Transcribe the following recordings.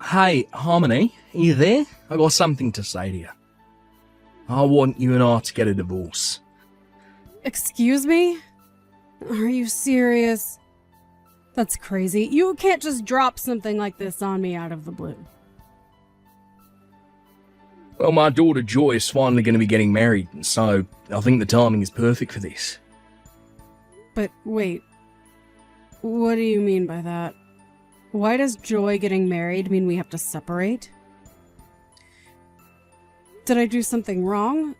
Hey, Harmony, are you there? I got something to say to you. I want you and I to get a divorce. Excuse me? Are you serious? That's crazy. You can't just drop something like this on me out of the blue. Well, my daughter Joy is finally going to be getting married, and so I think the timing is perfect for this. But wait, what do you mean by that? Why does Joy getting married mean we have to separate? Did I do something wrong?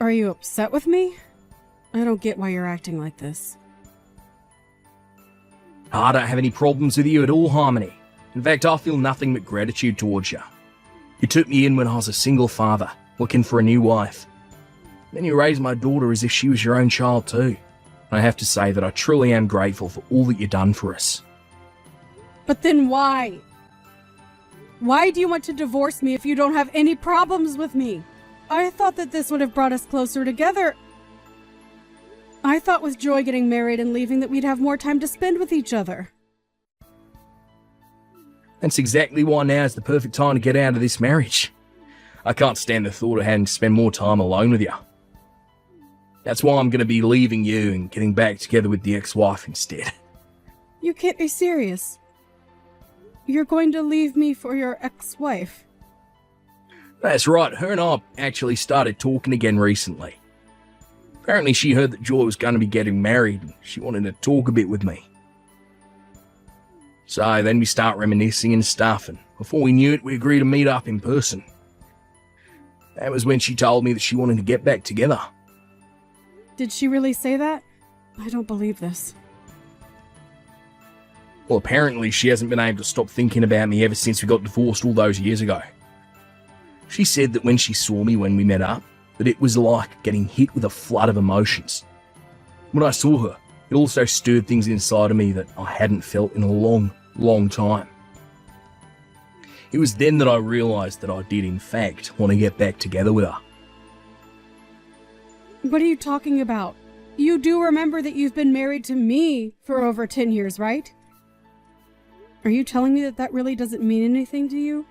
Are you upset with me? I don't get why you're acting like this. I don't have any problems with you at all, Harmony. In fact, I feel nothing but gratitude towards you. You took me in when I was a single father, looking for a new wife. Then you raised my daughter as if she was your own child too. I have to say that I truly am grateful for all that you've done for us. But then why? Why do you want to divorce me if you don't have any problems with me? I thought that this would have brought us closer together. I thought with Joy getting married and leaving that we'd have more time to spend with each other. That's exactly why now is the perfect time to get out of this marriage. I can't stand the thought of having to spend more time alone with you. That's why I'm going to be leaving you and getting back together with the ex-wife instead. You can't be serious. You're going to leave me for your ex-wife? That's right, her and I actually started talking again recently. Apparently she heard that Joy was going to be getting married and she wanted to talk a bit with me. So then we start reminiscing and stuff, and before we knew it, we agreed to meet up in person. That was when she told me that she wanted to get back together. Did she really say that? I don't believe this. Well, apparently she hasn't been able to stop thinking about me ever since we got divorced all those years ago. She said that when she saw me when we met up, that it was like getting hit with a flood of emotions. When I saw her, it also stirred things inside of me that I hadn't felt in a long, long time. It was then that I realised that I did in fact want to get back together with her. What are you talking about? You do remember that you've been married to me for over 10 years, right? Are you telling me that that really doesn't mean anything to you?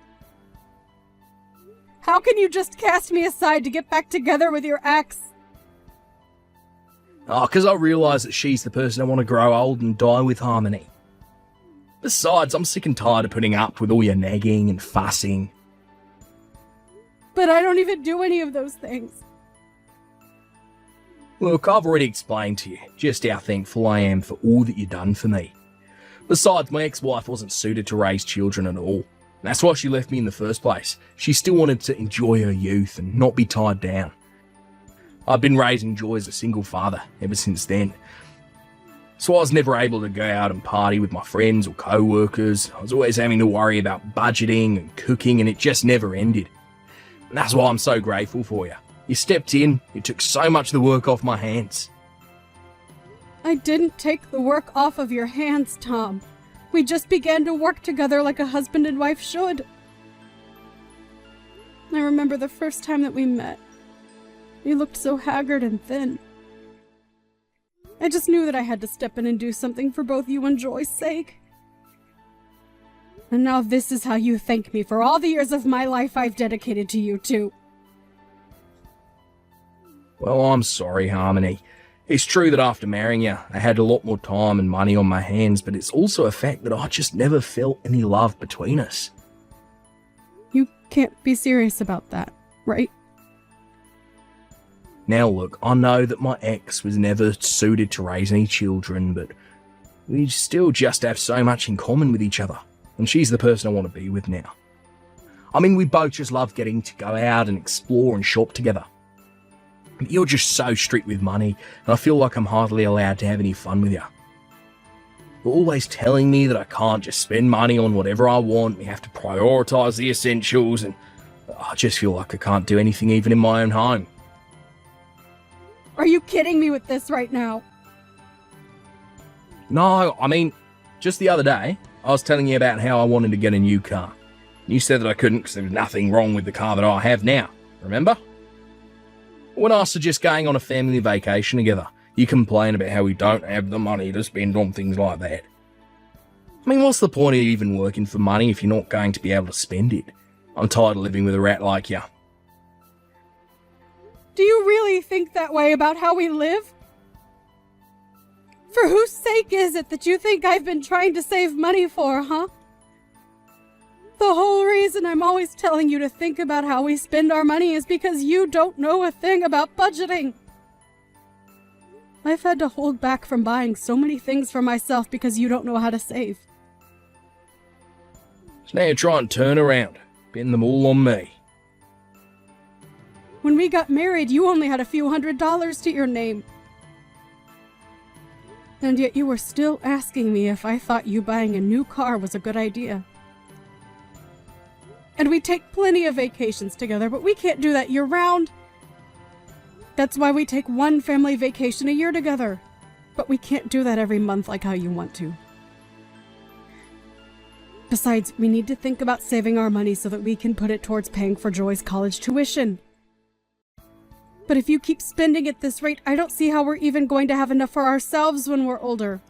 How can you just cast me aside to get back together with your ex? Oh, because I realise that she's the person I want to grow old and die with, Harmony. Besides, I'm sick and tired of putting up with all your nagging and fussing. But I don't even do any of those things. Look, I've already explained to you just how thankful I am for all that you've done for me. Besides, my ex-wife wasn't suited to raise children at all. That's why she left me in the first place. She still wanted to enjoy her youth and not be tied down. I've been raising Joy as a single father ever since then. So I was never able to go out and party with my friends or co-workers. I was always having to worry about budgeting and cooking, and it just never ended. And that's why I'm so grateful for you. You stepped in, you took so much of the work off my hands. I didn't take the work off of your hands, Tom. We just began to work together like a husband and wife should. I remember the first time that we met. You looked so haggard and thin. I just knew that I had to step in and do something for both you and Joy's sake. And now this is how you thank me for all the years of my life I've dedicated to you two. Well, I'm sorry, Harmony. It's true that after marrying you, I had a lot more time and money on my hands, but it's also a fact that I just never felt any love between us. You can't be serious about that, right? Now look, I know that my ex was never suited to raise any children, but we still just have so much in common with each other, and she's the person I want to be with now. I mean, we both just love getting to go out and explore and shop together. But you're just so strict with money, and I feel like I'm hardly allowed to have any fun with you. You're always telling me that I can't just spend money on whatever I want, we have to prioritise the essentials, and I just feel like I can't do anything even in my own home. Are you kidding me with this right now? No, I mean, just the other day, I was telling you about how I wanted to get a new car. You said that I couldn't because there was nothing wrong with the car that I have now, remember? When I suggest going on a family vacation together, you complain about how we don't have the money to spend on things like that. I mean, what's the point of even working for money if you're not going to be able to spend it? I'm tired of living with a rat like you. Do you really think that way about how we live? For whose sake is it that you think I've been trying to save money for, huh? The whole reason I'm always telling you to think about how we spend our money is because you don't know a thing about budgeting. I've had to hold back from buying so many things for myself because you don't know how to save. So now you're trying to turn around, pinning them all on me. When we got married, you only had a few $100s to your name. And yet you were still asking me if I thought you buying a new car was a good idea. And we take plenty of vacations together, but we can't do that year-round. That's why we take one family vacation a year together. But we can't do that every month like how you want to. Besides, we need to think about saving our money so that we can put it towards paying for Joy's college tuition. But if you keep spending at this rate, I don't see how we're even going to have enough for ourselves when we're older.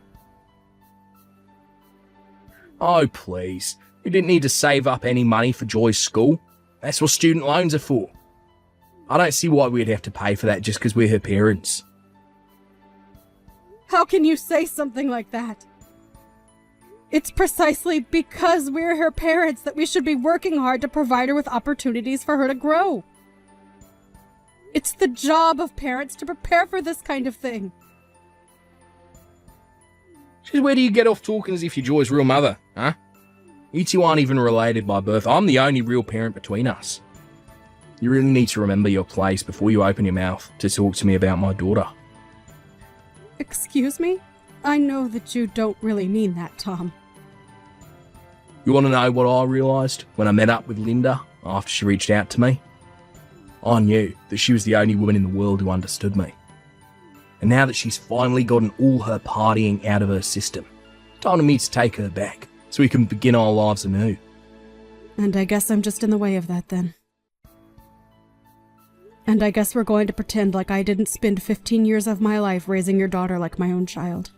Oh, please. We didn't need to save up any money for Joy's school. That's what student loans are for. I don't see why we'd have to pay for that just because we're her parents. How can you say something like that? It's precisely because we're her parents that we should be working hard to provide her with opportunities for her to grow. It's the job of parents to prepare for this kind of thing. Just where do you get off talking as if you're Joy's real mother, huh? You two aren't even related by birth. I'm the only real parent between us. You really need to remember your place before you open your mouth to talk to me about my daughter. Excuse me? I know that you don't really mean that, Tom. You want to know what I realised when I met up with Linda after she reached out to me? I knew that she was the only woman in the world who understood me. And now that she's finally gotten all her partying out of her system, time for me to take her back so we can begin our lives anew. And I guess I'm just in the way of that then. And I guess we're going to pretend like I didn't spend 15 years of my life raising your daughter like my own child.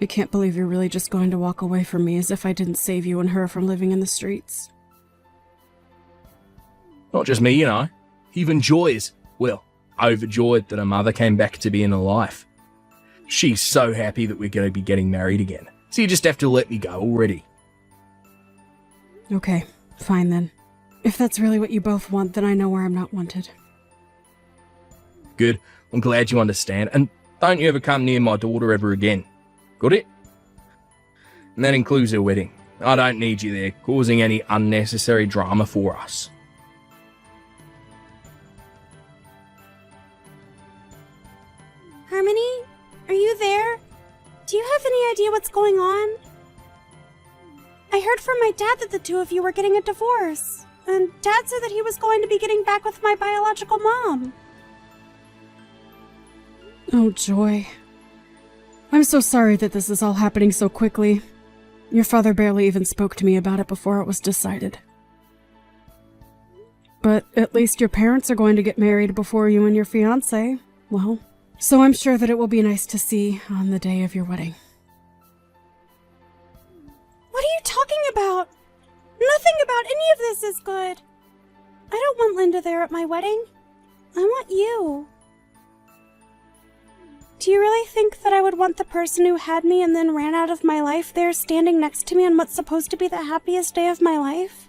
I can't believe you're really just going to walk away from me as if I didn't save you and her from living in the streets. Not just me, you know. Even Joy is, well, overjoyed that her mother came back to be in her life. She's so happy that we're going to be getting married again. So you just have to let me go already. Okay, fine then. If that's really what you both want, then I know where I'm not wanted. Good. I'm glad you understand. And don't you ever come near my daughter ever again. Got it? And that includes her wedding. I don't need you there, causing any unnecessary drama for us. Harmony, are you there? Do you have any idea what's going on? I heard from my dad that the two of you were getting a divorce, and Dad said that he was going to be getting back with my biological mom. Oh, Joy. I'm so sorry that this is all happening so quickly. Your father barely even spoke to me about it before it was decided. But at least your parents are going to get married before you and your fiancé. Well, so I'm sure that it will be nice to see on the day of your wedding. What are you talking about? Nothing about any of this is good. I don't want Linda there at my wedding. I want you. Do you really think that I would want the person who had me and then ran out of my life there standing next to me on what's supposed to be the happiest day of my life?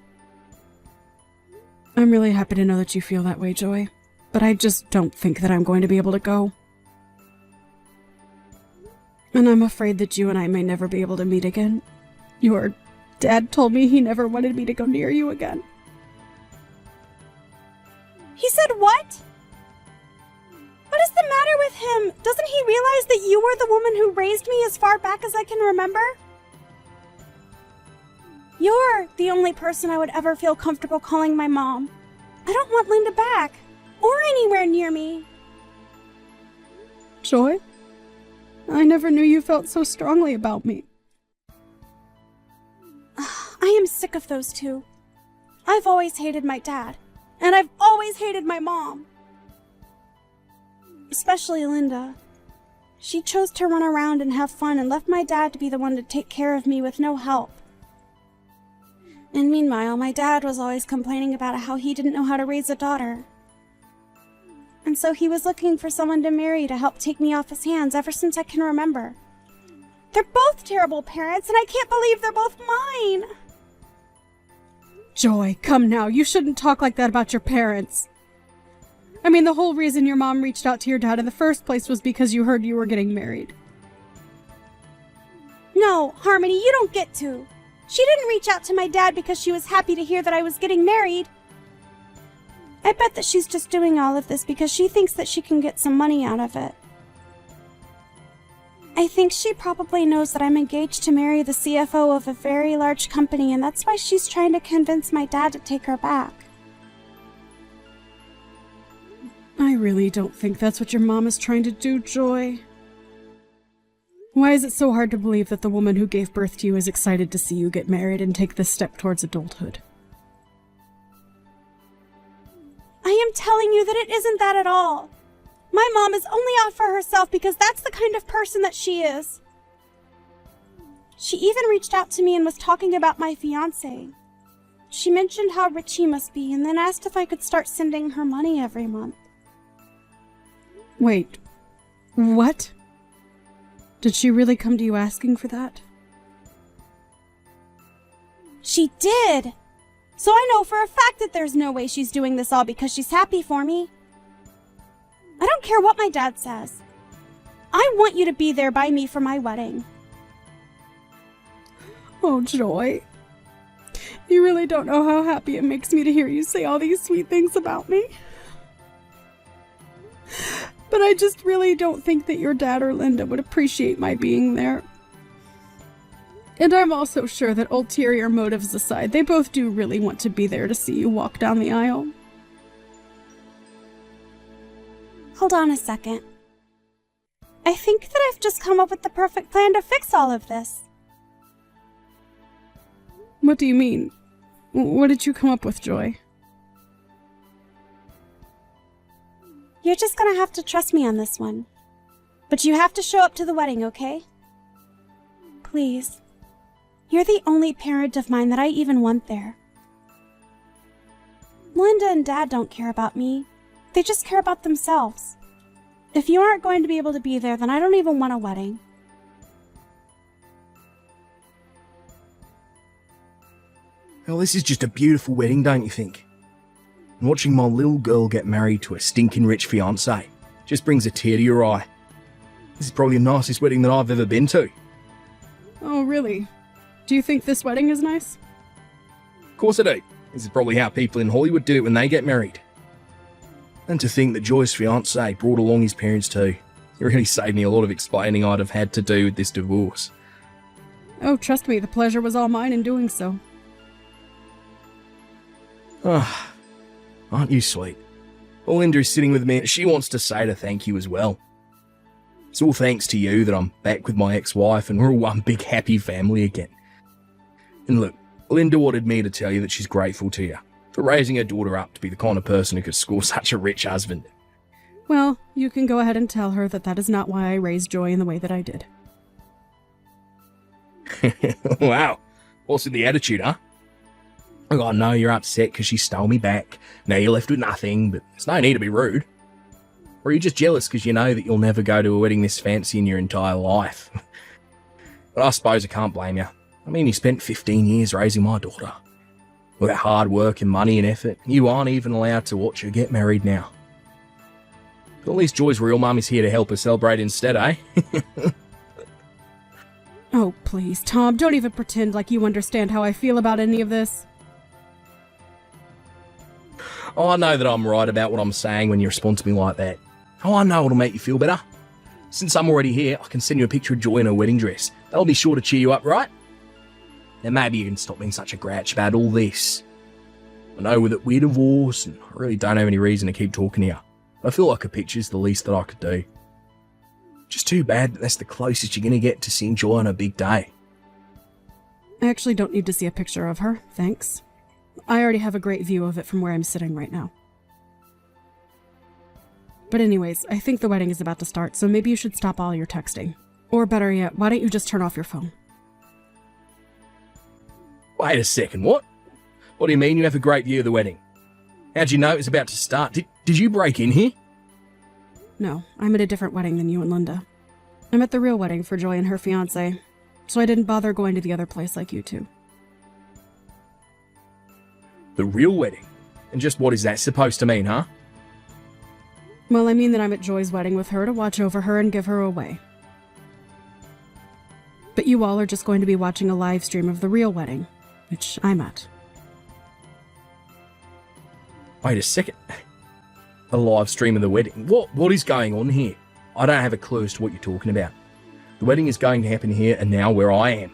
I'm really happy to know that you feel that way, Joy. But I just don't think that I'm going to be able to go. And I'm afraid that you and I may never be able to meet again. Your dad told me he never wanted me to go near you again. He said what? What is the matter with him? Doesn't he realize that you were the woman who raised me as far back as I can remember? You're the only person I would ever feel comfortable calling my mom. I don't want Linda back, or anywhere near me. Joy? I never knew you felt so strongly about me. I am sick of those two. I've always hated my dad, and I've always hated my mom. Especially Linda. She chose to run around and have fun and left my dad to be the one to take care of me with no help. And meanwhile, my dad was always complaining about how he didn't know how to raise a daughter. And so he was looking for someone to marry to help take me off his hands ever since I can remember. They're both terrible parents, and I can't believe they're both mine. Joy, come now. You shouldn't talk like that about your parents. I mean, the whole reason your mom reached out to your dad in the first place was because you heard you were getting married. No, Harmony, you don't get to. She didn't reach out to my dad because she was happy to hear that I was getting married. I bet that she's just doing all of this because she thinks that she can get some money out of it. I think she probably knows that I'm engaged to marry the CFO of a very large company, and that's why she's trying to convince my dad to take her back. I really don't think that's what your mom is trying to do, Joy. Why is it so hard to believe that the woman who gave birth to you is excited to see you get married and take this step towards adulthood? I am telling you that it isn't that at all. My mom is only out for herself because that's the kind of person that she is. She even reached out to me and was talking about my fiancé. She mentioned how rich he must be and then asked if I could start sending her money every month. Wait, what? Did she really come to you asking for that? She did! So I know for a fact that there's no way she's doing this all because she's happy for me. I don't care what my dad says. I want you to be there by me for my wedding. Oh, Joy. You really don't know how happy it makes me to hear you say all these sweet things about me. But I just really don't think that your dad or Linda would appreciate my being there. And I'm also sure that ulterior motives aside, they both do really want to be there to see you walk down the aisle. Hold on a second. I think that I've just come up with the perfect plan to fix all of this. What do you mean? What did you come up with, Joy? You're just gonna have to trust me on this one. But you have to show up to the wedding, okay? Please. You're the only parent of mine that I even want there. Linda and Dad don't care about me. They just care about themselves. If you aren't going to be able to be there, then I don't even want a wedding. Well, this is just a beautiful wedding, don't you think? And watching my little girl get married to a stinking rich fiancé just brings a tear to your eye. This is probably the nicest wedding that I've ever been to. Oh, really? Do you think this wedding is nice? Of course I do. This is probably how people in Hollywood do it when they get married. And to think that Joy's fiancé brought along his parents too. It really saved me a lot of explaining I'd have had to do with this divorce. Oh, trust me, the pleasure was all mine in doing so. Ah, aren't you sweet? Well, Linda is sitting with me and she wants to say to thank you as well. It's all thanks to you that I'm back with my ex-wife and we're all one big happy family again. And look, Linda wanted me to tell you that she's grateful to you for raising her daughter up to be the kind of person who could score such a rich husband. Well, you can go ahead and tell her that that is not why I raised Joy in the way that I did. Wow, what's with the attitude, huh? Oh, I know you're upset because she stole me back. Now you're left with nothing, but there's no need to be rude. Or are you just jealous because you know that you'll never go to a wedding this fancy in your entire life? But I suppose I can't blame you. I mean, you spent 15 years raising my daughter. With that hard work and money and effort, you aren't even allowed to watch her get married now. But at least Joy's real mum is here to help her celebrate instead, eh? Oh, please, Tom, don't even pretend like you understand how I feel about any of this. Oh, I know that I'm right about what I'm saying when you respond to me like that. Oh, I know it'll make you feel better. Since I'm already here, I can send you a picture of Joy in her wedding dress. That'll be sure to cheer you up, right? Then maybe you can stop being such a grouch about all this. I know that we're divorced, and I really don't have any reason to keep talking to you. I feel like a picture's the least that I could do. Just too bad that that's the closest you're going to get to seeing Joy on her big day. I actually don't need to see a picture of her, thanks. I already have a great view of it from where I'm sitting right now. But anyways, I think the wedding is about to start, so maybe you should stop all your texting. Or better yet, why don't you just turn off your phone? Wait a second, what? What do you mean you have a great view of the wedding? How'd you know it was about to start? Did you break in here? No, I'm at a different wedding than you and Linda. I'm at the real wedding for Joy and her fiancé, so I didn't bother going to the other place like you two. The real wedding? And just what is that supposed to mean, huh? Well, I mean that I'm at Joy's wedding with her to watch over her and give her away. But you all are just going to be watching a live stream of the real wedding, which I'm at. Wait a second. A live stream of the wedding? What is going on here? I don't have a clue as to what you're talking about. The wedding is going to happen here and now where I am.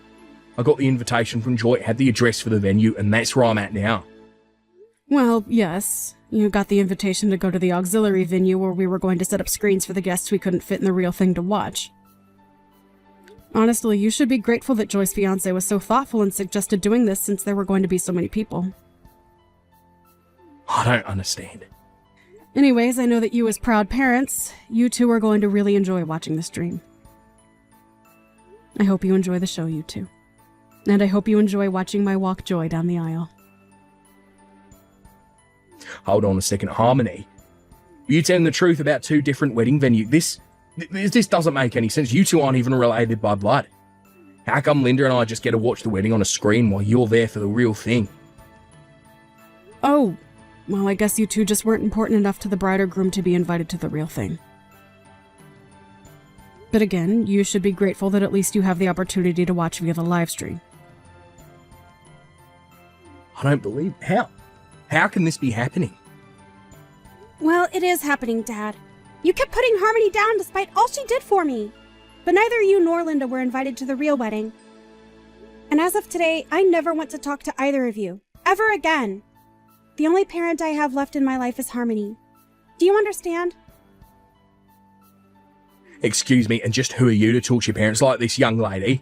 I got the invitation from Joy, had the address for the venue, and that's where I'm at now. Well, yes. You got the invitation to go to the auxiliary venue where we were going to set up screens for the guests we couldn't fit in the real thing to watch. Honestly, you should be grateful that Joy's fiancé was so thoughtful and suggested doing this since there were going to be so many people. I don't understand. Anyways, I know that you as proud parents, you two are going to really enjoy watching the stream. I hope you enjoy the show, you two. And I hope you enjoy watching my walk Joy down the aisle. Hold on a second, Harmony. You telling the truth about two different wedding venues? This doesn't make any sense. You two aren't even related by blood. How come Linda and I just get to watch the wedding on a screen while you're there for the real thing? Oh, well, I guess you two just weren't important enough to the bride or groom to be invited to the real thing. But again, you should be grateful that at least you have the opportunity to watch via the live stream. I don't believe... How can this be happening? Well, it is happening, Dad. You kept putting Harmony down despite all she did for me. But neither you nor Linda were invited to the real wedding. And as of today, I never want to talk to either of you. Ever again. The only parent I have left in my life is Harmony. Do you understand? Excuse me, and just who are you to talk to your parents like this, young lady?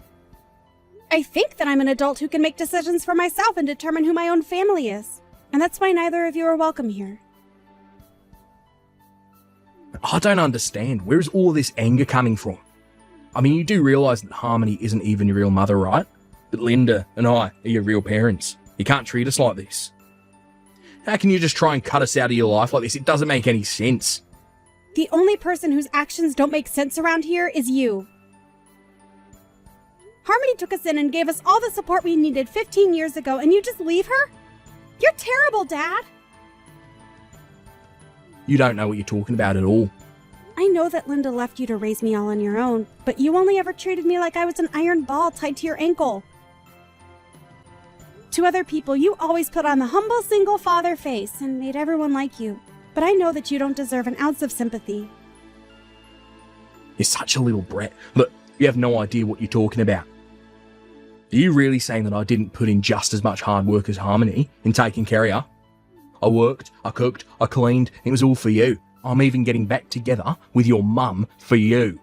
I think that I'm an adult who can make decisions for myself and determine who my own family is. And that's why neither of you are welcome here. I don't understand. Where's all this anger coming from? I mean, you do realise that Harmony isn't even your real mother, right? That Linda and I are your real parents. You can't treat us like this. How can you just try and cut us out of your life like this? It doesn't make any sense. The only person whose actions don't make sense around here is you. Harmony took us in and gave us all the support we needed 15 years ago, and you just leave her? You're terrible, Dad! You don't know what you're talking about at all. I know that Linda left you to raise me all on your own, but you only ever treated me like I was an iron ball tied to your ankle. To other people, you always put on the humble single father face and made everyone like you. But I know that you don't deserve an ounce of sympathy. You're such a little brat. Look, you have no idea what you're talking about. Are you really saying that I didn't put in just as much hard work as Harmony in taking care of her? I worked, I cooked, I cleaned, and it was all for you. I'm even getting back together with your mum for you.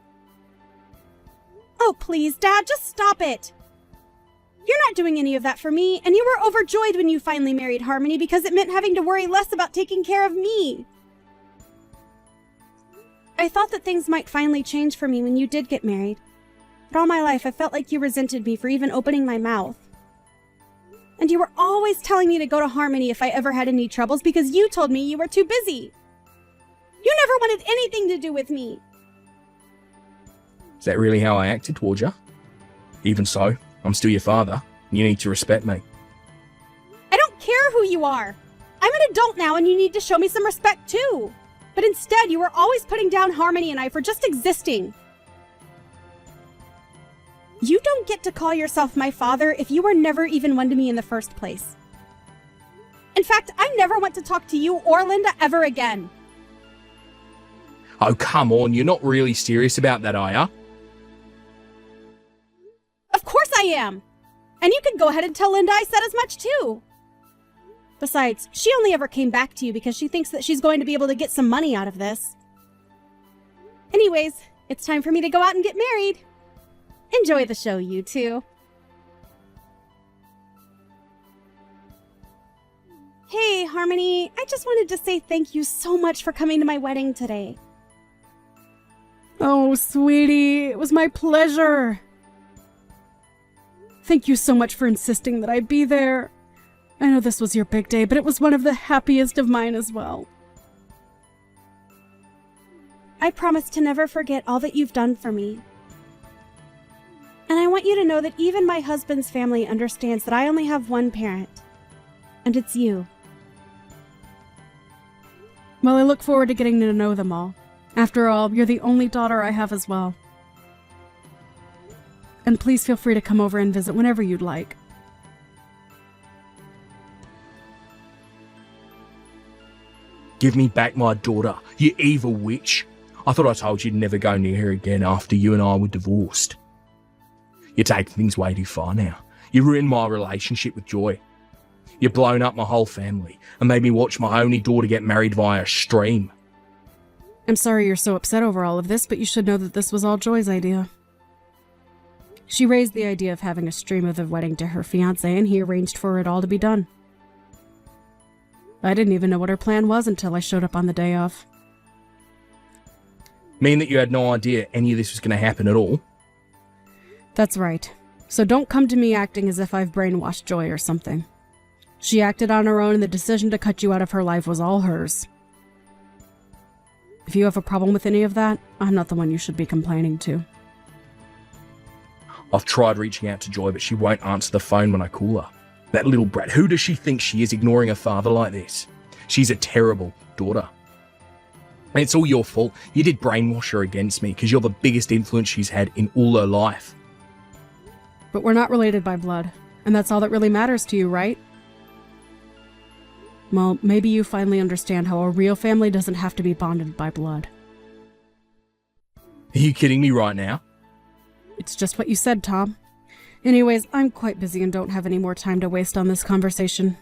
Oh, please, Dad, just stop it. You're not doing any of that for me, and you were overjoyed when you finally married Harmony because it meant having to worry less about taking care of me. I thought that things might finally change for me when you did get married. But all my life, I felt like you resented me for even opening my mouth. And you were always telling me to go to Harmony if I ever had any troubles because you told me you were too busy. You never wanted anything to do with me. Is that really how I acted towards you? Even so, I'm still your father. You need to respect me. I don't care who you are. I'm an adult now and you need to show me some respect too. But instead, you were always putting down Harmony and I for just existing. You don't get to call yourself my father if you were never even one to me in the first place. In fact, I never want to talk to you or Linda ever again. Oh, come on. You're not really serious about that, are ya? Of course I am. And you can go ahead and tell Linda I said as much too. Besides, she only ever came back to you because she thinks that she's going to be able to get some money out of this. Anyways, it's time for me to go out and get married. Enjoy the show, you two. Hey, Harmony, I just wanted to say thank you so much for coming to my wedding today. Oh, sweetie, it was my pleasure. Thank you so much for insisting that I be there. I know this was your big day, but it was one of the happiest of mine as well. I promise to never forget all that you've done for me. And I want you to know that even my husband's family understands that I only have one parent. And it's you. Well, I look forward to getting to know them all. After all, you're the only daughter I have as well. And please feel free to come over and visit whenever you'd like. Give me back my daughter, you evil witch. I thought I told you to never go near her again after you and I were divorced. You're taking things way too far now. You ruined my relationship with Joy. You've blown up my whole family and made me watch my only daughter get married via stream. I'm sorry you're so upset over all of this, but you should know that this was all Joy's idea. She raised the idea of having a stream of the wedding to her fiancé, and he arranged for it all to be done. I didn't even know what her plan was until I showed up on the day of. Mean that you had no idea any of this was going to happen at all? That's right. So don't come to me acting as if I've brainwashed Joy or something. She acted on her own, and the decision to cut you out of her life was all hers. If you have a problem with any of that, I'm not the one you should be complaining to. I've tried reaching out to Joy, but she won't answer the phone when I call her. That little brat, who does she think she is, ignoring her father like this? She's a terrible daughter. And it's all your fault. You did brainwash her against me because you're the biggest influence she's had in all her life. But we're not related by blood, and that's all that really matters to you, right? Well, maybe you finally understand how a real family doesn't have to be bonded by blood. Are you kidding me right now? It's just what you said, Tom. Anyways, I'm quite busy and don't have any more time to waste on this conversation.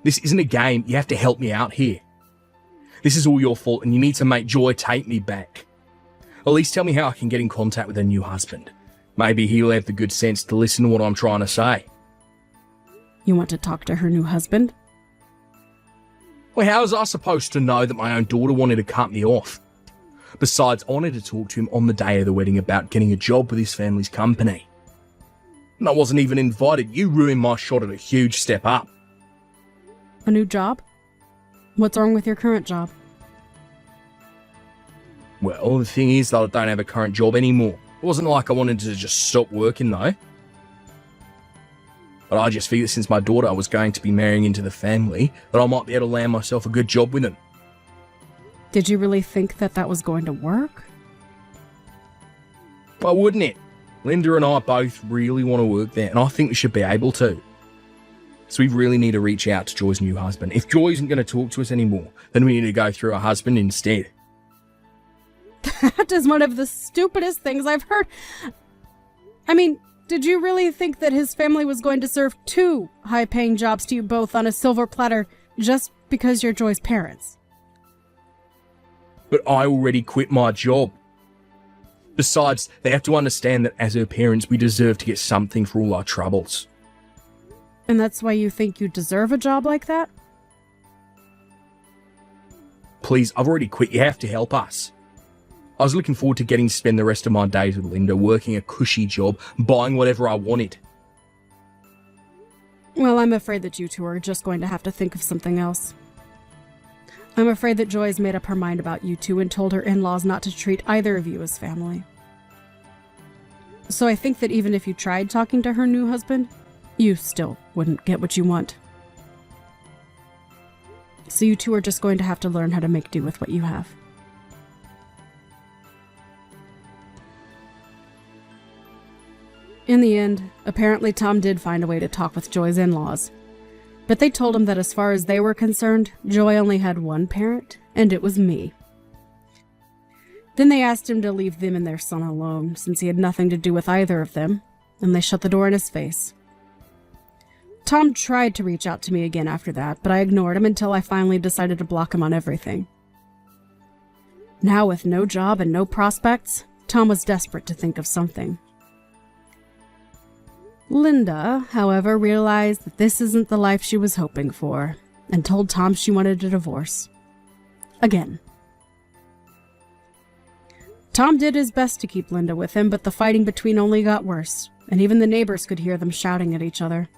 This isn't a game. You have to help me out here. This is all your fault, and you need to make Joy take me back. At least tell me how I can get in contact with her new husband. Maybe he'll have the good sense to listen to what I'm trying to say. You want to talk to her new husband? Well, how was I supposed to know that my own daughter wanted to cut me off? Besides, I wanted to talk to him on the day of the wedding about getting a job with his family's company. And I wasn't even invited. You ruined my shot at a huge step up. A new job? What's wrong with your current job? Well, the thing is that I don't have a current job anymore. It wasn't like I wanted to just stop working though. But I just figured since my daughter was going to be marrying into the family, that I might be able to land myself a good job with them. Did you really think that that was going to work? Why wouldn't it? Linda and I both really want to work there, and I think we should be able to. So we really need to reach out to Joy's new husband. If Joy isn't going to talk to us anymore, then we need to go through her husband instead. That is one of the stupidest things I've heard. I mean, did you really think that his family was going to serve 2 high-paying jobs to you both on a silver platter just because you're Joy's parents? But I already quit my job. Besides, they have to understand that as her parents, we deserve to get something for all our troubles. And that's why you think you deserve a job like that? Please, I've already quit. You have to help us. I was looking forward to getting to spend the rest of my days with Linda, working a cushy job, buying whatever I wanted. Well, I'm afraid that you two are just going to have to think of something else. I'm afraid that Joy's made up her mind about you two and told her in-laws not to treat either of you as family. So I think that even if you tried talking to her new husband, you still wouldn't get what you want. So you two are just going to have to learn how to make do with what you have. In the end, apparently Tom did find a way to talk with Joy's in-laws. But they told him that as far as they were concerned, Joy only had one parent, and it was me. Then they asked him to leave them and their son alone, since he had nothing to do with either of them, and they shut the door in his face. Tom tried to reach out to me again after that, but I ignored him until I finally decided to block him on everything. Now with no job and no prospects, Tom was desperate to think of something. Linda, however, realized that this isn't the life she was hoping for, and told Tom she wanted a divorce. Again. Tom did his best to keep Linda with him, but the fighting between only got worse, and even the neighbors could hear them shouting at each other.